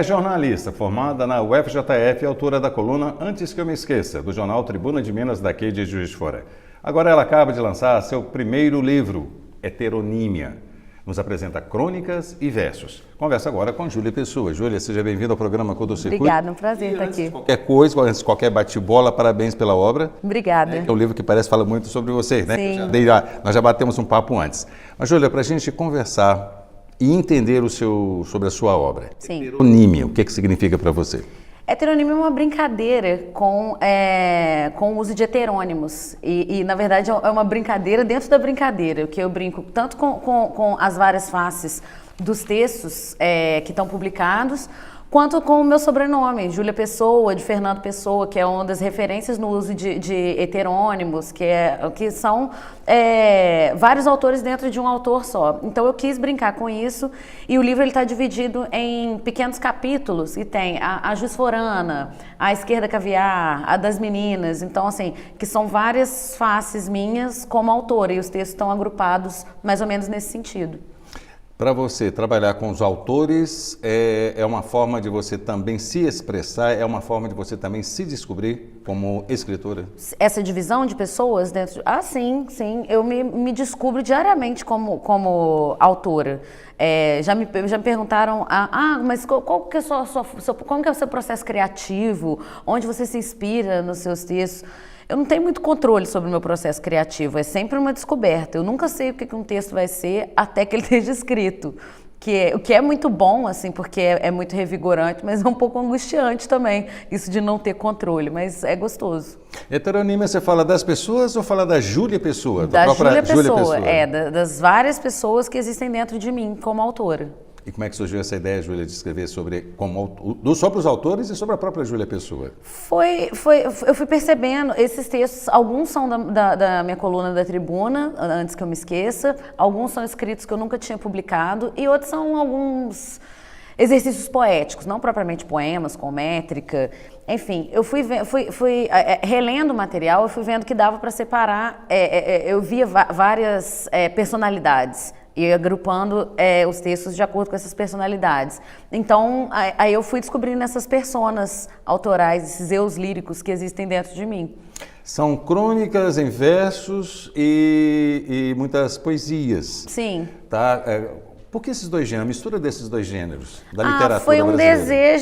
é jornalista, formada na UFJF e autora da coluna Antes que eu me esqueça, do jornal Tribuna de Minas, daqui de Juiz de Fora. Agora ela acaba de lançar seu primeiro livro, Heteronímia. Nos apresenta crônicas e versos. Conversa agora com Júlia Pessoa. Júlia, seja bem-vinda ao programa Curto Circuito. Obrigada, um prazer estar aqui. Qualquer coisa, antes de qualquer bate-bola, parabéns pela obra. Obrigada. É um livro que parece falar muito sobre você, né? Sim. Nós já batemos um papo antes. Mas, Júlia, para a gente conversar e entender sobre a sua obra. Sim. Heteronímia, o que significa para você? Heteronímia é uma brincadeira com o uso de heterônimos. E, na verdade, é uma brincadeira dentro da brincadeira, que eu brinco tanto com as várias faces dos textos que estão publicados, quanto com o meu sobrenome, Júlia Pessoa, de Fernando Pessoa, que é uma das referências no uso de heterônimos, que são vários autores dentro de um autor só. Então eu quis brincar com isso, e o livro está dividido em pequenos capítulos, e tem a Jusforana, a Esquerda Caviar, a das Meninas, então assim, que são várias faces minhas como autora, e os textos estão agrupados mais ou menos nesse sentido. Para você, trabalhar com os autores é uma forma de você também se expressar, é uma forma de você também se descobrir como escritora? Essa divisão de pessoas dentro... sim. Eu me descubro diariamente como autora. Já me perguntaram, mas como que é o seu processo criativo? Onde você se inspira nos seus textos? Eu não tenho muito controle sobre o meu processo criativo, é sempre uma descoberta. Eu nunca sei o que um texto vai ser até que ele esteja escrito. O que é muito bom, assim, porque é muito revigorante, mas é um pouco angustiante também, isso de não ter controle, mas é gostoso. Heteronímia, você fala das pessoas ou fala da Júlia Pessoa? Da Júlia Pessoa, das várias pessoas que existem dentro de mim como autora. E como é que surgiu essa ideia, Júlia, de escrever sobre os autores e sobre a própria Júlia Pessoa? Eu fui percebendo, esses textos, alguns são da minha coluna da Tribuna, Antes que eu me esqueça, alguns são escritos que eu nunca tinha publicado, e outros são alguns exercícios poéticos, não propriamente poemas, com métrica. Enfim, eu fui relendo o material, eu fui vendo que dava para separar, eu via várias personalidades, e agrupando os textos de acordo com essas personalidades. Então, aí eu fui descobrindo essas personas autorais, esses eus líricos que existem dentro de mim. São crônicas em versos e muitas poesias. Sim. Tá? Por que esses dois gêneros, a mistura desses dois gêneros da literatura foi um brasileira?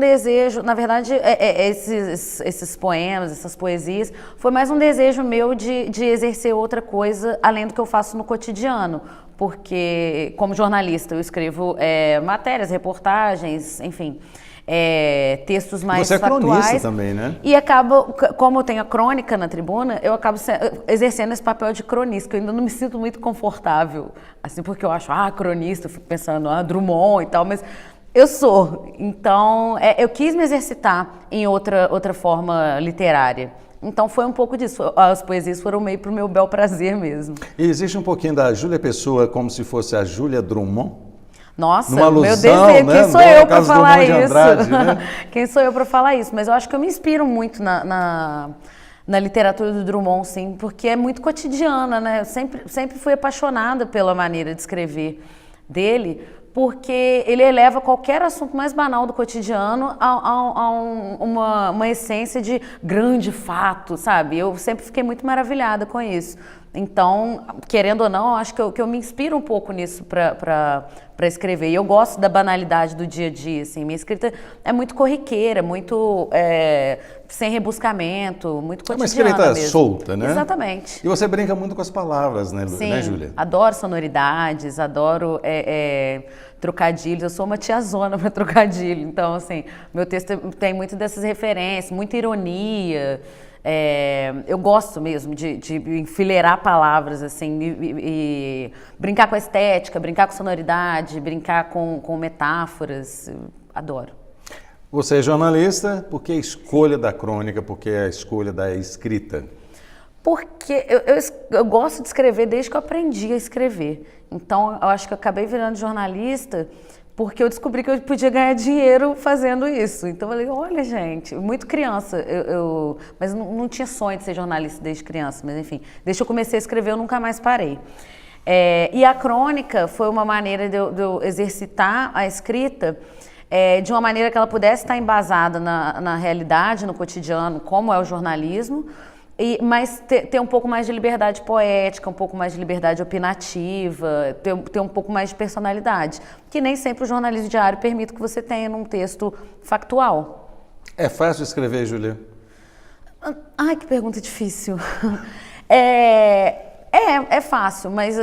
desejo, na verdade, esses poemas, essas poesias, foi mais um desejo meu de exercer outra coisa além do que eu faço no cotidiano. Porque, como jornalista, eu escrevo matérias, reportagens, enfim, textos mais factuais. Você é cronista também, né? E como eu tenho a crônica na Tribuna, eu acabo exercendo esse papel de cronista, que eu ainda não me sinto muito confortável, assim, porque eu acho, cronista, eu fico pensando, Drummond e tal, mas eu sou. Então, eu quis me exercitar em outra forma literária. Então foi um pouco disso, as poesias foram meio pro meu bel prazer mesmo. E existe um pouquinho da Júlia Pessoa como se fosse a Júlia Drummond? Nossa, alusão, meu desejo, né? Quem sou eu para falar isso? Andrade, né? Quem sou eu para falar isso? Mas eu acho que eu me inspiro muito na literatura do Drummond, sim, porque é muito cotidiana, né? Eu sempre fui apaixonada pela maneira de escrever dele, porque ele eleva qualquer assunto mais banal do cotidiano a uma essência de grande fato, sabe? Eu sempre fiquei muito maravilhada com isso. Então, querendo ou não, eu acho que eu me inspiro um pouco nisso para escrever. E eu gosto da banalidade do dia a dia, assim. Minha escrita é muito corriqueira, muito sem rebuscamento, muito cotidiana mesmo. É uma escrita solta, né? Exatamente. E você brinca muito com as palavras, né, Júlia? Adoro sonoridades, adoro trocadilhos. Eu sou uma tiazona para trocadilho. Então, assim, meu texto tem muito dessas referências, muita ironia. Eu gosto mesmo de enfileirar palavras, assim, e brincar com a estética, brincar com sonoridade, brincar com metáforas. Adoro. Você é jornalista, por que a escolha da crônica, por que a escolha da escrita? Porque eu gosto de escrever desde que eu aprendi a escrever. Então, eu acho que eu acabei virando jornalista porque eu descobri que eu podia ganhar dinheiro fazendo isso. Então eu falei, olha gente, muito criança, mas não tinha sonho de ser jornalista desde criança, mas enfim, desde que eu comecei a escrever eu nunca mais parei. E a crônica foi uma maneira de eu exercitar a escrita de uma maneira que ela pudesse estar embasada na realidade, no cotidiano, como é o jornalismo, mas ter um pouco mais de liberdade poética, um pouco mais de liberdade opinativa, ter um pouco mais de personalidade, que nem sempre o jornalismo diário permite que você tenha num texto factual. É fácil escrever, Júlia? Ai, que pergunta difícil. É fácil, mas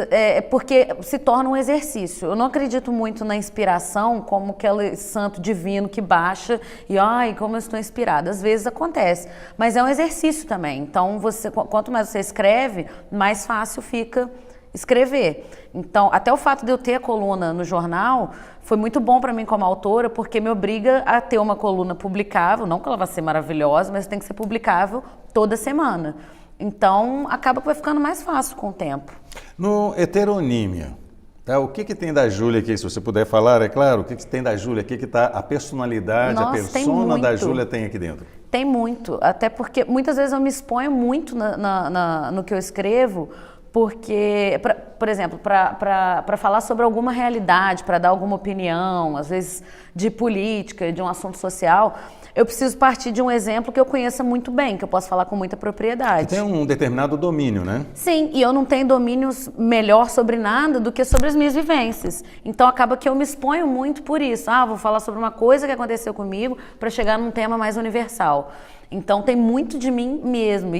porque se torna um exercício. Eu não acredito muito na inspiração como aquele santo divino que baixa e, ai, como eu estou inspirada. Às vezes acontece, mas é um exercício também. Então, quanto mais você escreve, mais fácil fica escrever. Então, até o fato de eu ter a coluna no jornal foi muito bom para mim como autora, porque me obriga a ter uma coluna publicável, não que ela vá ser maravilhosa, mas tem que ser publicável toda semana. Então, acaba que vai ficando mais fácil com o tempo. No Heteronímia, tá? O que tem da Júlia aqui, se você puder falar, é claro, o que tem da Júlia aqui, que está a personalidade, Nossa, a persona da Júlia tem aqui dentro? Tem muito, até porque muitas vezes eu me exponho muito no que eu escrevo, porque, por exemplo, para falar sobre alguma realidade, para dar alguma opinião, às vezes de política, de um assunto social, eu preciso partir de um exemplo que eu conheça muito bem, que eu posso falar com muita propriedade. Que tem um determinado domínio, né? Sim, e eu não tenho domínios melhor sobre nada do que sobre as minhas vivências. Então acaba que eu me exponho muito por isso. Vou falar sobre uma coisa que aconteceu comigo para chegar num tema mais universal. Então tem muito de mim mesmo.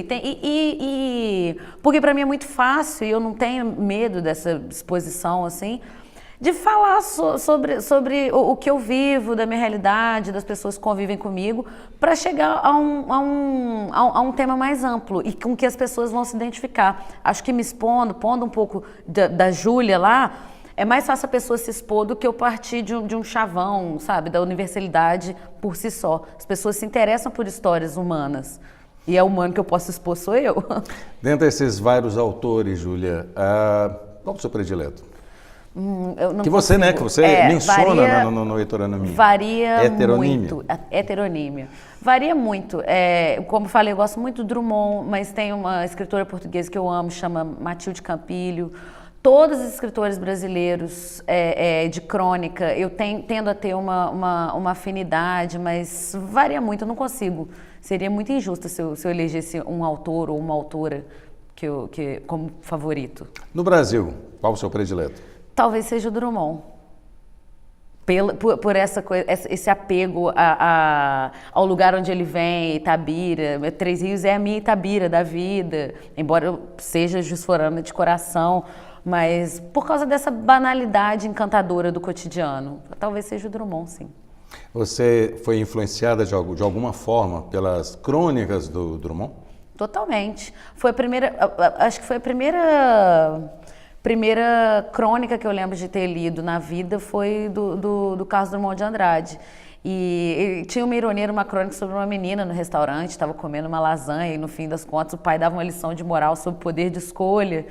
Porque para mim é muito fácil e eu não tenho medo dessa exposição assim, de falar sobre o que eu vivo, da minha realidade, das pessoas que convivem comigo, para chegar a um tema mais amplo e com que as pessoas vão se identificar. Acho que me pondo um pouco da Júlia lá, é mais fácil a pessoa se expor do que eu partir de um chavão, sabe, da universalidade por si só. As pessoas se interessam por histórias humanas. E é humano que eu posso expor sou eu. Dentre esses vários autores, Júlia, qual é o seu predileto? Que você, né, que você menciona no Heteronímia. Varia muito. Heteronímia. Varia muito. Como falei, eu gosto muito do Drummond, mas tem uma escritora portuguesa que eu amo, chama Matilde Campilho. Todos os escritores brasileiros de crônica, eu tendo a ter uma afinidade, mas varia muito, eu não consigo. Seria muito injusto se eu elegesse um autor ou uma autora como favorito. No Brasil, qual o seu predileto? Talvez seja o Drummond. Por esse apego ao lugar onde ele vem, Itabira. Três Rios é a minha Itabira da vida, embora eu seja jusforana de coração, mas por causa dessa banalidade encantadora do cotidiano. Talvez seja o Drummond, sim. Você foi influenciada de alguma forma pelas crônicas do Drummond? Totalmente. Acho que foi a primeira crônica que eu lembro de ter lido na vida foi do Carlos Drummond de Andrade. E ele tinha uma ironia numa crônica sobre uma menina no restaurante, estava comendo uma lasanha e no fim das contas o pai dava uma lição de moral sobre o poder de escolha.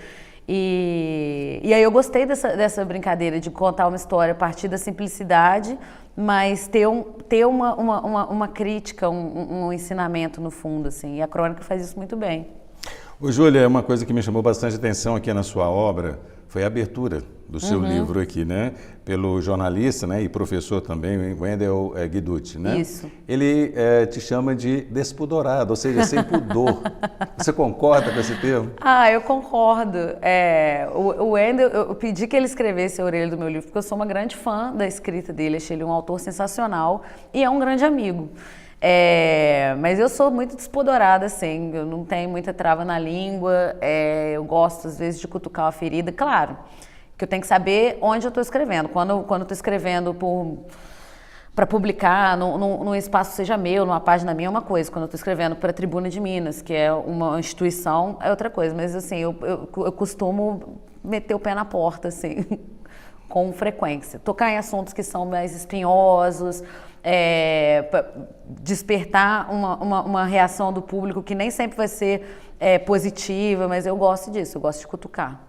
E aí eu gostei dessa brincadeira de contar uma história a partir da simplicidade, mas ter uma crítica, um ensinamento no fundo, assim, e a crônica faz isso muito bem. Ô, Júlia, uma coisa que me chamou bastante atenção aqui na sua obra foi a abertura do seu livro aqui, né? Pelo jornalista, né, e professor também, Wendel Guiducci, né? Isso. Ele te chama de despudorado, ou seja, sem pudor. Você concorda com esse termo? Eu concordo. O Wendel, eu pedi que ele escrevesse a orelha do meu livro, porque eu sou uma grande fã da escrita dele, achei ele um autor sensacional e é um grande amigo. Mas eu sou muito despudorada, assim, eu não tenho muita trava na língua, eu gosto às vezes de cutucar uma ferida, claro, que eu tenho que saber onde eu estou escrevendo. Quando eu estou escrevendo para publicar num espaço seja meu, numa página minha é uma coisa, quando eu estou escrevendo para a Tribuna de Minas, que é uma instituição, é outra coisa, mas assim, eu costumo meter o pé na porta, assim, com frequência, tocar em assuntos que são mais espinhosos, despertar uma reação do público que nem sempre vai ser positiva, mas eu gosto disso, eu gosto de cutucar.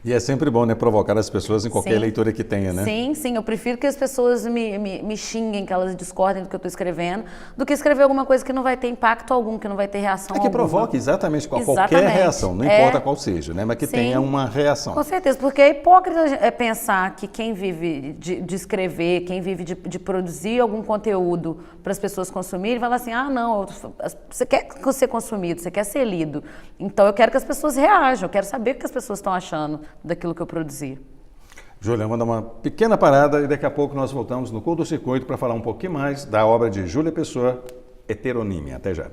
E é sempre bom, né, provocar as pessoas em qualquer Sim. leitura que tenha, né? Sim, sim. Eu prefiro que as pessoas me xinguem, que elas discordem do que eu estou escrevendo, do que escrever alguma coisa que não vai ter impacto algum, que não vai ter reação É que alguma. provoque exatamente qualquer Exatamente. reação, não importa qual seja, né? Mas que Sim. tenha uma reação. Com certeza, porque é hipócrita pensar que quem vive de escrever, quem vive de produzir algum conteúdo para as pessoas consumirem, fala assim, ah, não, você quer ser consumido, você quer ser lido. Então eu quero que as pessoas reajam, eu quero saber o que as pessoas estão achando daquilo que eu produzi. Júlia, vamos dar uma pequena parada e daqui a pouco nós voltamos no Curto Circuito para falar um pouquinho mais da obra de Júlia Pessoa, Heteronímia. Até já.